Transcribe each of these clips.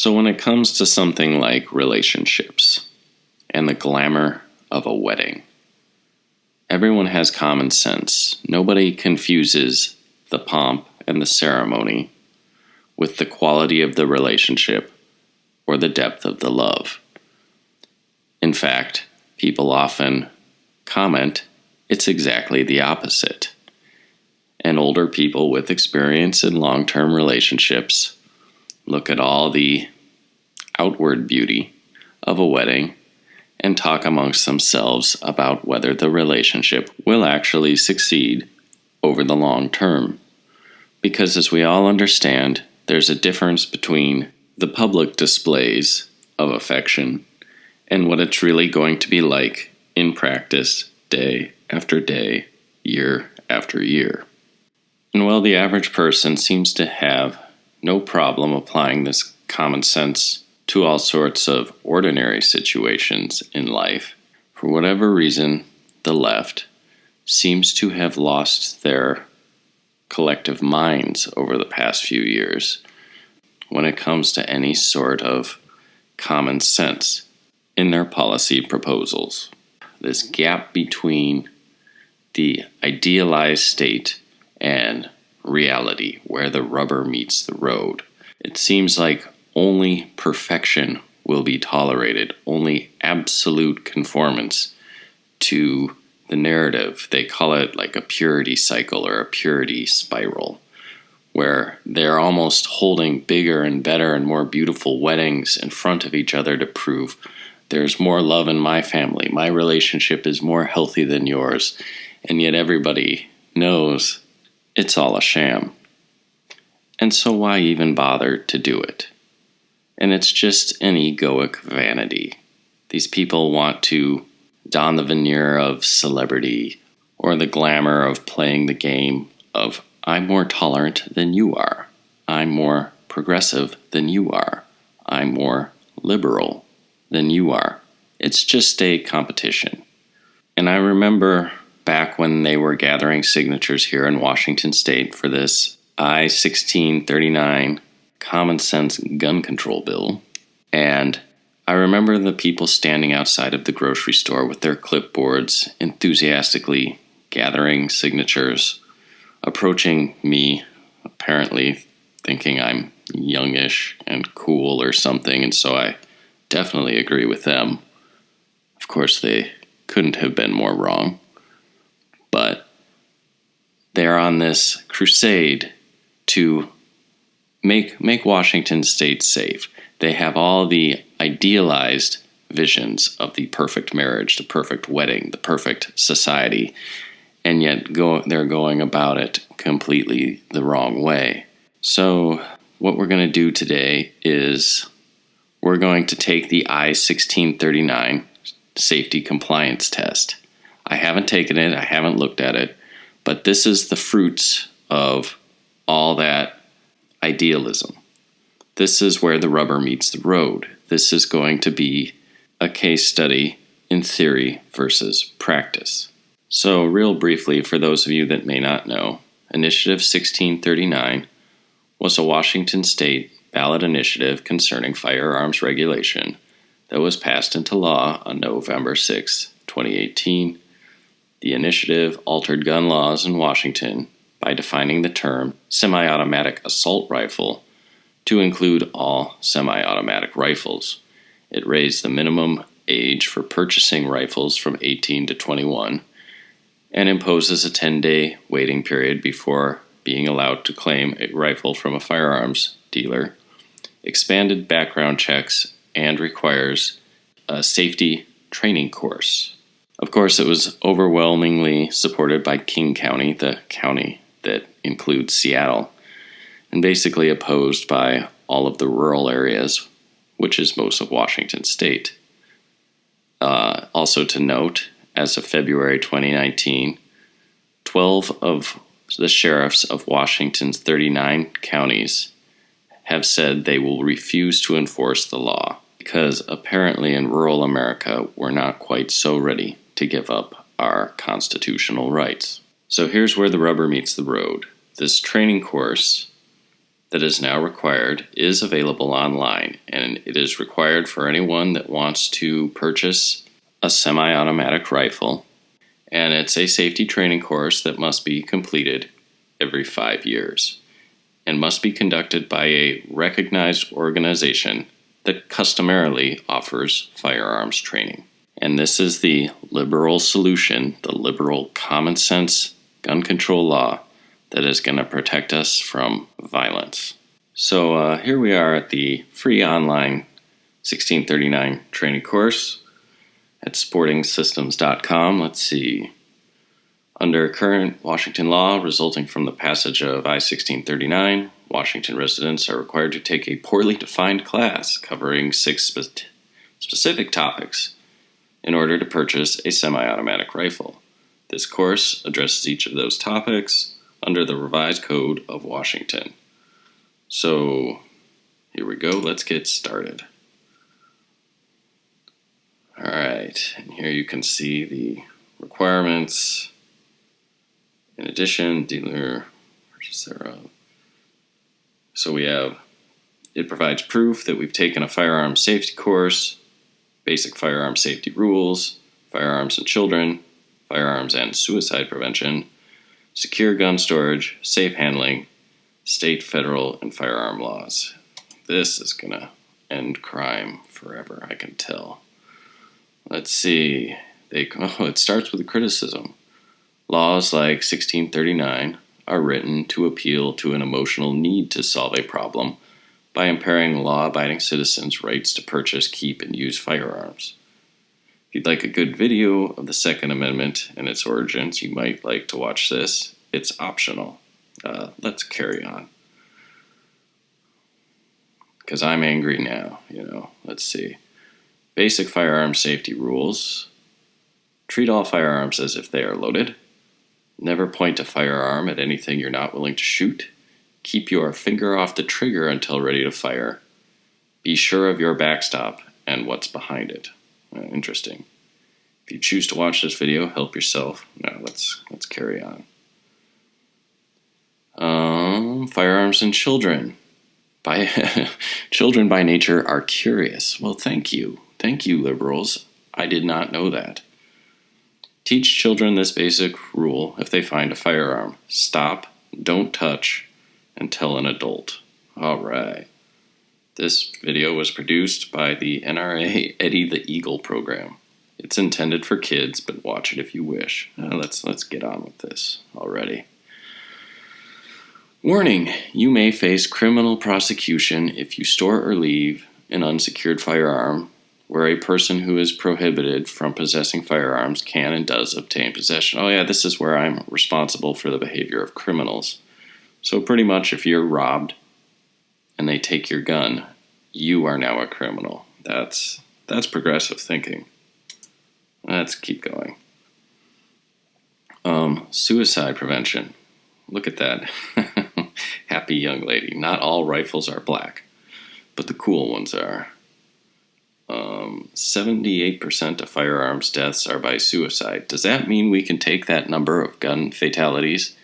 So when it comes to something like relationships and the glamour of a wedding, everyone has common sense. Nobody confuses the pomp and the ceremony with the quality of the relationship or the depth of the love. In fact, people often comment it's exactly the opposite. And older people with experience in long-term relationships look at all the outward beauty of a wedding and talk amongst themselves about whether the relationship will actually succeed over the long term. Because as we all understand, there's a difference between the public displays of affection and what it's really going to be like in practice, day after day, year after year. And while the average person seems to have no problem applying this common sense to all sorts of ordinary situations in life, for whatever reason, the left seems to have lost their collective minds over the past few years when it comes to any sort of common sense in their policy proposals. This gap between the idealized state and reality, where the rubber meets the road. It seems like only perfection will be tolerated, only absolute conformance to the narrative. They call it like a purity cycle or a purity spiral, where they're almost holding bigger and better and more beautiful weddings in front of each other to prove there's more love in my family, my relationship is more healthy than yours, and yet everybody knows it's all a sham. And so why even bother to do it? And it's just an egoic vanity. These people want to don the veneer of celebrity or the glamour of playing the game of I'm more tolerant than you are. I'm more progressive than you are. I'm more liberal than you are. It's just a competition. And I remember back when they were gathering signatures here in Washington State for this I-1639 common sense gun control bill. And I remember the people standing outside of the grocery store with their clipboards, enthusiastically gathering signatures, approaching me, apparently thinking I'm youngish and cool or something, and so I definitely agree with them. Of course, they couldn't have been more wrong. But they're on this crusade to make Washington State safe. They have all the idealized visions of the perfect marriage, the perfect wedding, the perfect society, and yet they're going about it completely the wrong way. So what we're going to do today is we're going to take the I-1639 safety compliance test. I haven't taken it, I haven't looked at it, but this is the fruits of all that idealism. This is where the rubber meets the road. This is going to be a case study in theory versus practice. So real briefly, for those of you that may not know, Initiative 1639 was a Washington State ballot initiative concerning firearms regulation that was passed into law on November 6, 2018. The initiative altered gun laws in Washington by defining the term semi-automatic assault rifle to include all semi-automatic rifles. It raised the minimum age for purchasing rifles from 18 to 21 and imposes a 10-day waiting period before being allowed to claim a rifle from a firearms dealer, expanded background checks, and requires a safety training course. Of course, it was overwhelmingly supported by King County, the county that includes Seattle, and basically opposed by all of the rural areas, which is most of Washington State. Also to note, as of February 2019, 12 of the sheriffs of Washington's 39 counties have said they will refuse to enforce the law because apparently in rural America we're not quite so ready to give up our constitutional rights. So here's where the rubber meets the road. This training course that is now required is available online, and it is required for anyone that wants to purchase a semi-automatic rifle, and it's a safety training course that must be completed every 5 years and must be conducted by a recognized organization that customarily offers firearms training. And this is the liberal solution, the liberal common sense gun control law that is going to protect us from violence. So here we are at the free online 1639 training course at sportingsystems.com. Let's see. Under current Washington law resulting from the passage of I-1639, Washington residents are required to take a poorly defined class covering 6 specific topics in order to purchase a semi-automatic rifle. This course addresses each of those topics under the revised Code of Washington. So, here we go. Let's get started. Alright, and here you can see the requirements. In addition, dealer purchase thereof. So we have, it provides proof that we've taken a firearm safety course, basic firearm safety rules, firearms and children, firearms and suicide prevention, secure gun storage, safe handling, state, federal, and firearm laws. This is going to end crime forever, I can tell. Let's see. It starts with a criticism. Laws like 1639 are written to appeal to an emotional need to solve a problem by impairing law-abiding citizens' rights to purchase, keep, and use firearms. If you'd like a good video of the Second Amendment and its origins, you might like to watch this. It's optional. Let's carry on. Because I'm angry now, Let's see. Basic firearm safety rules. Treat all firearms as if they are loaded. Never point a firearm at anything you're not willing to shoot. Keep your finger off the trigger until ready to fire. Be sure of your backstop and what's behind it. Interesting. If you choose to watch this video, help yourself. Now let's carry on. Firearms and children. Children by nature are curious. Well, thank you. Thank you, liberals. I did not know that. Teach children this basic rule if they find a firearm. Stop, don't touch, and tell an adult. All right. This video was produced by the NRA Eddie the Eagle program. It's intended for kids, but watch it if you wish. Let's get on with this already. Warning, you may face criminal prosecution if you store or leave an unsecured firearm where a person who is prohibited from possessing firearms can and does obtain possession. Oh yeah, this is where I'm responsible for the behavior of criminals. So pretty much if you're robbed and they take your gun, you are now a criminal. That's progressive thinking. Let's keep going. Suicide prevention. Look at that. Happy young lady. Not all rifles are black, but the cool ones are. 78% of firearms deaths are by suicide. Does that mean we can take that number of gun fatalities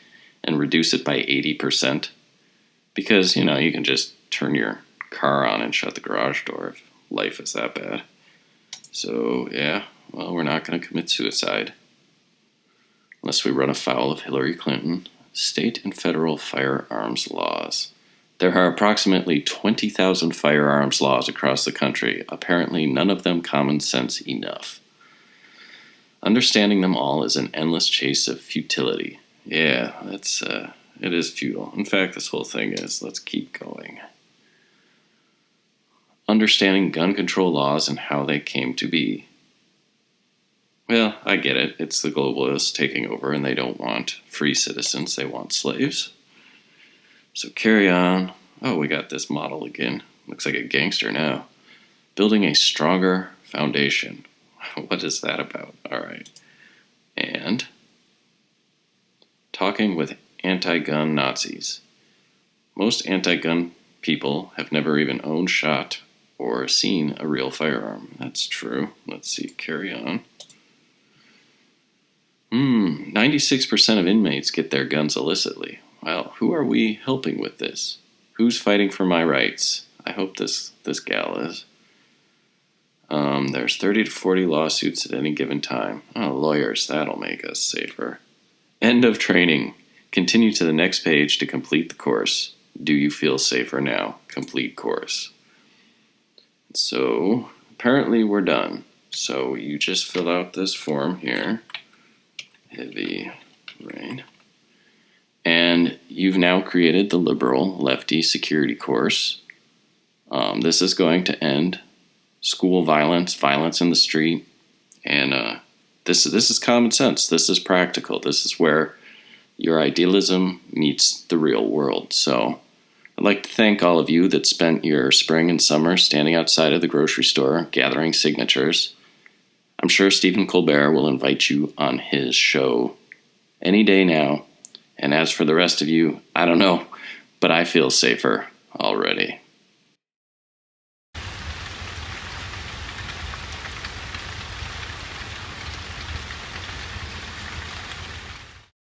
and reduce it by 80%? Because, you can just turn your car on and shut the garage door if life is that bad. So, yeah, well, we're not going to commit suicide unless we run afoul of Hillary Clinton. State and federal firearms laws. There are approximately 20,000 firearms laws across the country, apparently none of them common sense enough. Understanding them all is an endless chase of futility. Yeah, it is futile. In fact, this whole thing is. Let's keep going. Understanding gun control laws and how they came to be. Well, I get it. It's the globalists taking over and they don't want free citizens. They want slaves. So carry on. Oh, we got this model again. Looks like a gangster now. Building a stronger foundation. What is that about? All right. And talking with anti-gun Nazis. Most anti-gun people have never even owned, shot, or seen a real firearm. That's true. Let's see. Carry on. 96% of inmates get their guns illicitly. Well, who are we helping with this? Who's fighting for my rights? I hope this gal is. There's 30 to 40 lawsuits at any given time. Oh, lawyers, that'll make us safer. End of training. Continue to the next page to complete the course. Do you feel safer now? Complete course. So, apparently we're done. So, you just fill out this form here. Heavy rain. And you've now created the liberal lefty security course. This is going to end school violence, violence in the street, and this is common sense. This is practical. This is where your idealism meets the real world. So I'd like to thank all of you that spent your spring and summer standing outside of the grocery store gathering signatures. I'm sure Stephen Colbert will invite you on his show any day now. And as for the rest of you, I don't know, but I feel safer already.